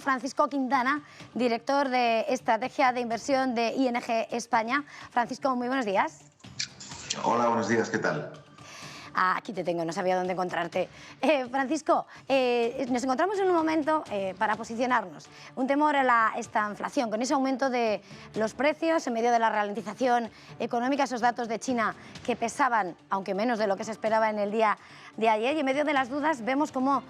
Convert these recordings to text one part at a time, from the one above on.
Francisco Quintana, director de Estrategia de Inversión de ING España. Francisco, muy buenos días. Hola, buenos días, ¿qué tal? Aquí te tengo, no sabía dónde encontrarte. Francisco, nos encontramos en un momento para posicionarnos. Un temor a esta inflación, con ese aumento de los precios en medio de la ralentización económica, esos datos de China que pesaban, aunque menos de lo que se esperaba en el día de ayer, y en medio de las dudas vemos cómo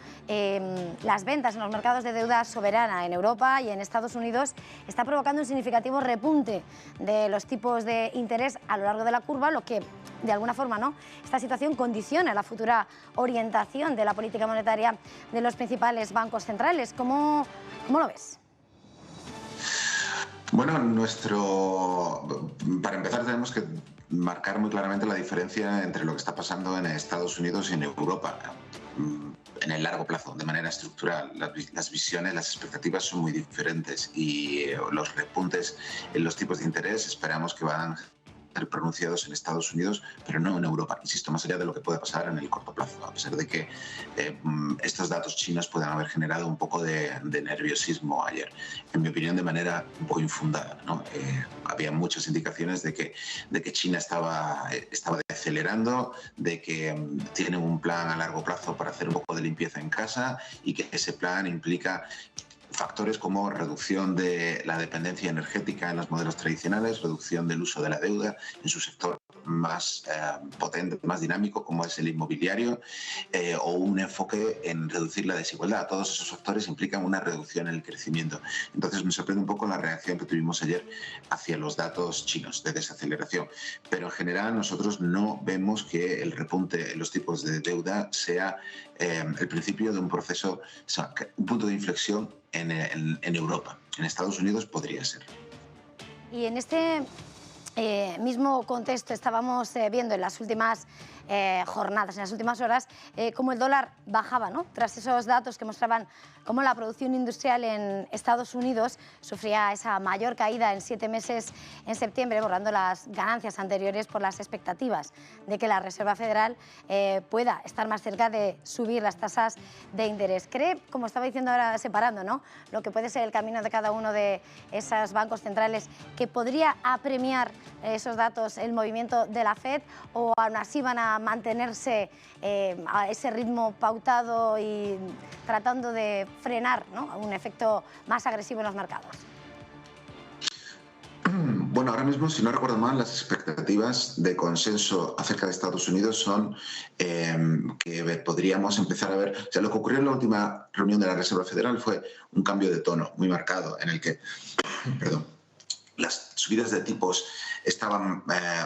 las ventas en los mercados de deuda soberana en Europa y en Estados Unidos está provocando un significativo repunte de los tipos de interés a lo largo de la curva, lo que de alguna forma, ¿no?, esta situación condiciona la futura orientación de la política monetaria de los principales bancos centrales. ¿Cómo lo ves? Bueno, para empezar tenemos que marcar muy claramente la diferencia entre lo que está pasando en Estados Unidos y en Europa en el largo plazo, de manera estructural. Las visiones, las expectativas son muy diferentes y los repuntes en los tipos de interés esperamos que van a ser pronunciados en Estados Unidos, pero no en Europa, insisto, más allá de lo que puede pasar en el corto plazo, a pesar de que estos datos chinos puedan haber generado un poco de nerviosismo ayer, en mi opinión de manera un poco infundada, ¿no? Había muchas indicaciones de que China estaba decelerando, de que tiene un plan a largo plazo para hacer un poco de limpieza en casa y que ese plan implica factores como reducción de la dependencia energética en los modelos tradicionales, reducción del uso de la deuda en su sector más potente, más dinámico, como es el inmobiliario, o un enfoque en reducir la desigualdad. Todos esos factores implican una reducción en el crecimiento. Entonces me sorprende un poco la reacción que tuvimos ayer hacia los datos chinos de desaceleración. Pero en general nosotros no vemos que el repunte en los tipos de deuda sea el principio de un proceso, o sea, un punto de inflexión en Europa. En Estados Unidos podría ser. Y en este mismo contexto estábamos viendo en las últimas jornadas, en las últimas horas, cómo el dólar bajaba, ¿no?, tras esos datos que mostraban cómo la producción industrial en Estados Unidos sufría esa mayor caída en 7 meses en septiembre, borrando las ganancias anteriores por las expectativas de que la Reserva Federal pueda estar más cerca de subir las tasas de interés. ¿Cree, como estaba diciendo ahora, separando, ¿no?, lo que puede ser el camino de cada uno de esos bancos centrales, que podría apremiar esos datos el movimiento de la FED, o aún así van a mantenerse a ese ritmo pautado y tratando de frenar, ¿no?, un efecto más agresivo en los mercados? Bueno, ahora mismo, si no recuerdo mal, las expectativas de consenso acerca de Estados Unidos son que podríamos empezar a ver... O sea, lo que ocurrió en la última reunión de la Reserva Federal fue un cambio de tono muy marcado en el que, perdón, las subidas de tipos estaban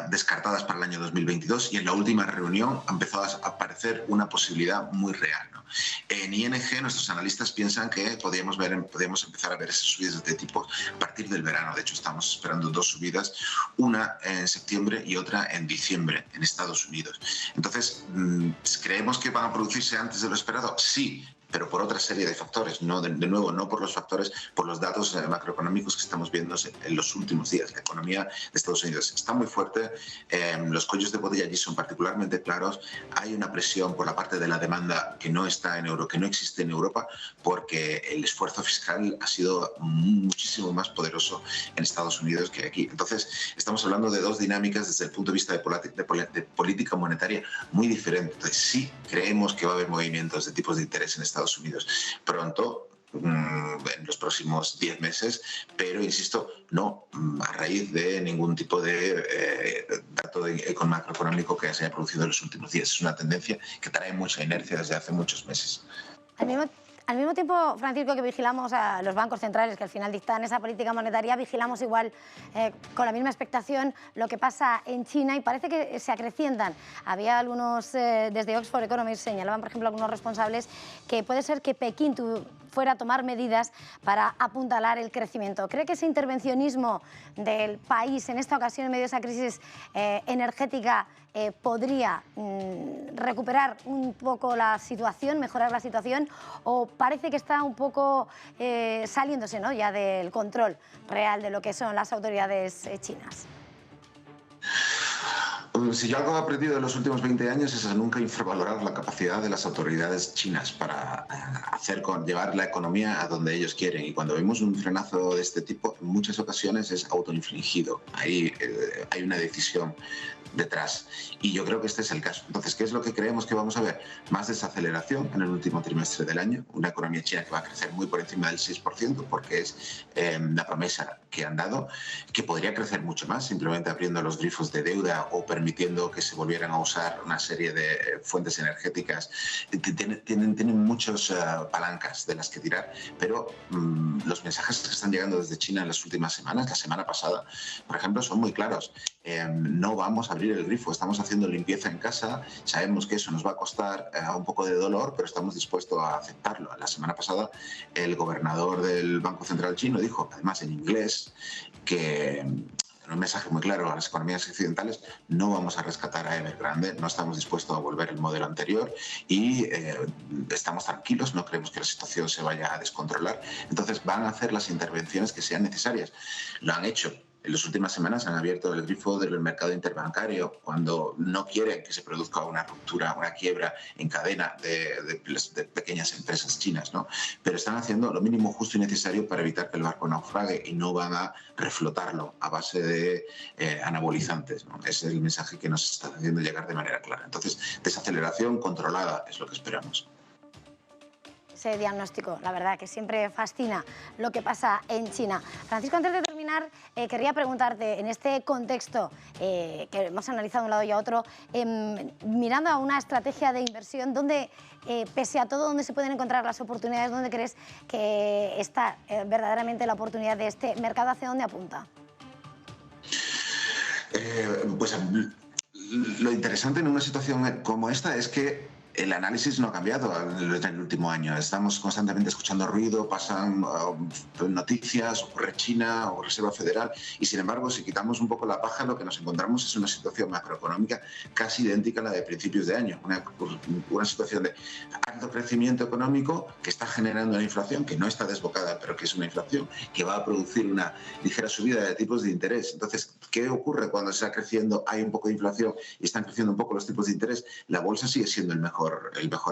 descartadas para el año 2022 y en la última reunión empezó a aparecer una posibilidad muy real, ¿no? En ING nuestros analistas piensan que podríamos empezar a ver esas subidas de tipos a partir del verano. De hecho, estamos esperando 2 subidas, una en septiembre y otra en diciembre en Estados Unidos. Entonces, ¿creemos que van a producirse antes de lo esperado? Sí, pero por otra serie de factores, no de nuevo, no por los factores, por los datos macroeconómicos que estamos viendo en los últimos días. La economía de Estados Unidos está muy fuerte, los cuellos de botella allí son particularmente claros, hay una presión por la parte de la demanda que no existe en Europa, porque el esfuerzo fiscal ha sido muchísimo más poderoso en Estados Unidos que aquí. Entonces, estamos hablando de 2 dinámicas desde el punto de vista de política monetaria muy diferentes. Entonces, sí creemos que va a haber movimientos de tipos de interés en Estados Unidos pronto, en los próximos 10 meses, pero insisto, no a raíz de ningún tipo de dato macroeconómico que se haya producido en los últimos días. Es una tendencia que trae mucha inercia desde hace muchos meses. Al mismo tiempo, Francisco, que vigilamos a los bancos centrales que al final dictan esa política monetaria, vigilamos igual con la misma expectación lo que pasa en China, y parece que se acrecientan. Había algunos, desde Oxford Economics señalaban, por ejemplo, algunos responsables, que puede ser que Pekín fuera a tomar medidas para apuntalar el crecimiento. ¿Cree que ese intervencionismo del país en esta ocasión en medio de esa crisis energética podría recuperar un poco la situación, mejorar la situación, o parece que está un poco saliéndose, ¿no?, ya del control real de lo que son las autoridades chinas? Si yo algo he aprendido en los últimos 20 años es a nunca infravalorar la capacidad de las autoridades chinas para llevar la economía a donde ellos quieren. Y cuando vemos un frenazo de este tipo, en muchas ocasiones es autoinfligido. Ahí hay una decisión detrás. Y yo creo que este es el caso. Entonces, ¿qué es lo que creemos que vamos a ver? Más desaceleración en el último trimestre del año, una economía china que va a crecer muy por encima del 6%, porque es la promesa que han dado, que podría crecer mucho más, simplemente abriendo los grifos de deuda o permitiendo que se volvieran a usar una serie de fuentes energéticas. Tienen muchas palancas de las que tirar, pero los mensajes que están llegando desde China en las últimas semanas, la semana pasada, por ejemplo, son muy claros. No vamos a abrir el grifo, estamos haciendo limpieza en casa, sabemos que eso nos va a costar un poco de dolor, pero estamos dispuestos a aceptarlo. La semana pasada el gobernador del Banco Central chino dijo, además en inglés, que en un mensaje muy claro a las economías occidentales, no vamos a rescatar a Evergrande, no estamos dispuestos a volver al modelo anterior y estamos tranquilos, no creemos que la situación se vaya a descontrolar. Entonces van a hacer las intervenciones que sean necesarias. Lo han hecho. En las últimas semanas han abierto el grifo del mercado interbancario cuando no quieren que se produzca una ruptura, una quiebra en cadena de pequeñas empresas chinas, ¿no? Pero están haciendo lo mínimo justo y necesario para evitar que el barco naufrague y no van a reflotarlo a base de anabolizantes, ¿no? Ese es el mensaje que nos está haciendo llegar de manera clara. Entonces, desaceleración controlada es lo que esperamos. Ese diagnóstico, la verdad, que siempre fascina lo que pasa en China. Francisco, antes de terminar, querría preguntarte, en este contexto que hemos analizado de un lado y a otro, mirando a una estrategia de inversión, ¿dónde, pese a todo, dónde se pueden encontrar las oportunidades? ¿Dónde crees que está verdaderamente la oportunidad de este mercado? ¿Hacia dónde apunta? Pues lo interesante en una situación como esta es que el análisis no ha cambiado en el último año. Estamos constantemente escuchando ruido, pasan noticias, ocurre China o Reserva Federal, y sin embargo, si quitamos un poco la paja, lo que nos encontramos es una situación macroeconómica casi idéntica a la de principios de año. Una situación de alto crecimiento económico que está generando una inflación que no está desbocada, pero que es una inflación que va a producir una ligera subida de tipos de interés. Entonces, ¿qué ocurre cuando se está creciendo, hay un poco de inflación y están creciendo un poco los tipos de interés? La bolsa sigue siendo el mejor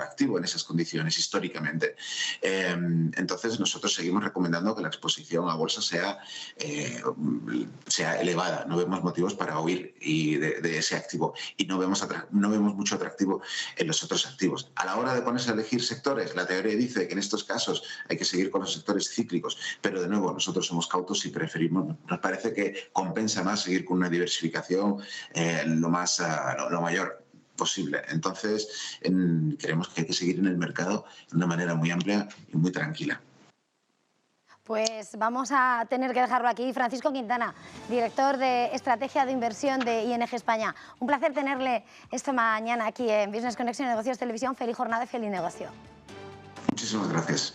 activo en esas condiciones históricamente. Entonces nosotros seguimos recomendando que la exposición a bolsa sea elevada. No vemos motivos para huir de ese activo y no vemos mucho atractivo en los otros activos. A la hora de ponerse a elegir sectores, la teoría dice que en estos casos hay que seguir con los sectores cíclicos, pero de nuevo nosotros somos cautos y preferimos, nos parece que compensa más seguir con una diversificación lo mayor posible. Entonces, creemos que hay que seguir en el mercado de una manera muy amplia y muy tranquila. Pues vamos a tener que dejarlo aquí. Francisco Quintana, director de Estrategia de Inversión de ING España. Un placer tenerle esta mañana aquí en Business Connection Negocios Televisión. Feliz jornada y feliz negocio. Muchísimas gracias.